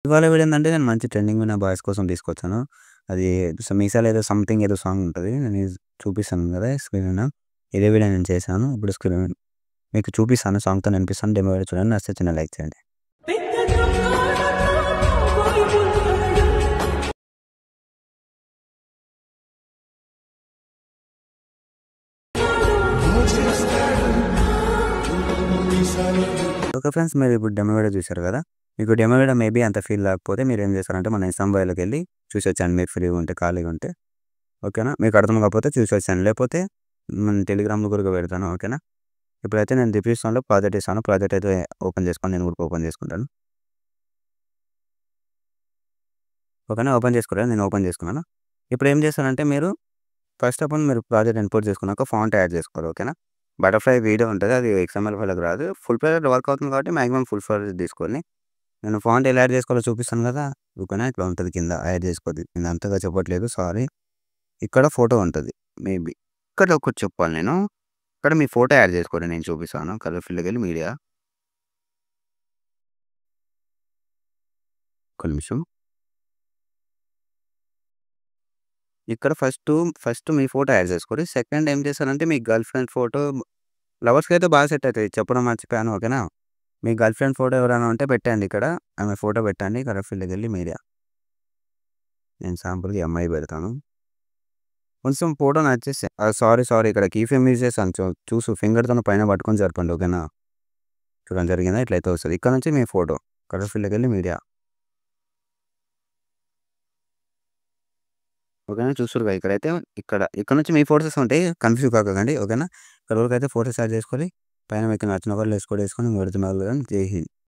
ఇవాళ వీడియో ఏందంటే నేను మంచి ట్రెండింగ్ ఉన్న బాయ్స్ కోసం తీసుకొచ్చాను. అది మీసాలో ఏదో సంథింగ్ ఏదో సాంగ్ ఉంటది. నేను చూపిస్తాను కదా! స్క్రీన్ మీద. ఇదే వీడియో నేను చేశాను. ఇప్పుడు స్క్రీన్ మీకు చూపిస్తాను. సాంగ్‌తో వినిపిస్తాను. డెమో వీడియో చూడండి. నచ్చితే చిన్న లైక్ చేయండి. ఓకే ఫ్రెండ్స్, మీరు ఇప్పుడు డెమో వీడియో చూసారు కదా! మీకు డెమో వీడియో మేబీ అంత ఫీల్ లేకపోతే మీరేం చేస్తారంటే మన ఇన్‌స్టాగ్రామ్ బయోలోకెళ్ళి చూసొచ్చండి మీరు ఫ్రీగా ఉంటే, ఖాళీగా ఉంటే. ఓకేనా? మీకు అర్థం కాకపోతే చూసొచ్చండి. లేకపోతే మన టెలిగ్రామ్‌లో కూడా పెడతాను. ఓకేనా? ఇప్పుడైతే నేను డిస్క్రిప్షన్‌లో ప్రాజెక్ట్ ఇస్తాను. ప్రాజెక్ట్ అయితే ఓపెన్ చేసుకొని నేను కూడా ఓపెన్ చేసుకుంటాను. ఓకేనా? ఓపెన్ చేసుకోరా? నేను ఓపెన్ చేసుకున్నాను. ఇప్పుడు ఏం చేస్తారంటే మీరు ఫస్ట్ ఆఫ్ ఆల్ మీరు ప్రాజెక్ట్ ఇంపోర్ట్ చేసుకున్నాక ఫాంట్ యాడ్ చేసుకోవాలి. ఓకేనా? బటర్‌ఫ్లై వీడియో ఉంటది. అది ఎక్స్ఎంఎల్ ఫైల్‌లోకి రాదు. ఫుల్ ప్రాజెక్ట్ వర్క్ అవుతుంది కాబట్టి మాక్సిమం ఫుల్ ప్రాజెక్ట్ తీసుకోండి. నేను ఫాంట్ ఎలా యాడ్ చేసుకోవాలో చూపిస్తాను కదా! ఓకేనా? ఇట్లా ఉంటది కింద యాడ్ చేసుకోండి. నేను అంతగా చెప్పట్లేదు, సారీ. ఇక్కడ ఫోటో ఉంటది మేబీ. ఇక్కడ ఒకటి చెప్పాలి నేను. ఇక్కడ మీ ఫోటో యాడ్ చేసుకోండి. నేను చూపిస్తాను. కలర్ ఫీల్డ్‌లోకెళ్ళి మీడియా. ఒక్క నిమిషం. ఇక్కడ ఫస్ట్ మీ ఫోటో యాడ్ చేసుకోండి. సెకండ్ ఏం చేస్తారంటే మీ గర్ల్ ఫ్రెండ్ ఫోటో లవర్స్‌కైతే బాగా సెట్ అయితది. చెప్పడం మర్చిపోయాను. ఓకేనా? మీ గర్ల్ ఫ్రెండ్ ఫోటో ఎవరైనా ఉంటే పెట్టండి ఇక్కడ. ఆమె ఫోటో పెట్టండి. కలర్ ఫీల్డ్‌లోకెళ్ళి మీడియా. నేను శాంపుల్‌గా ఈ అమ్మాయి పెడతాను. కొంచెం ఫోటో నచ్చేస్తే సారీ ఇక్కడ కీ ఫ్రేమ్ యూజ్ చేశాను. చూసు ఫింగర్‌తోని పైన పట్టుకొని జరపండి. ఓకేనా? చూడండి జరిగిందా? ఇట్లయితే వస్తది. ఇక్కడ నుంచి మీ ఫోటో కలర్ ఫీల్డ్‌లోకెళ్ళి మీడియా. ఓకేనా? చూస్తుర్రుగా ఇక్కడైతే ఇక్కడ నుంచి మీ ఫోటోస్ ఉంటాయి. కన్‌ఫ్యూజ్ కాకండి. ఓకేనా? ఇక్కడ వరకైతే ఫోటోస్ యాడ్ చేసుకొని పైన మీకు నచ్చిన కలర్‌లో వేసుకొని పెడుతున్నారు కదా! జై హింద్.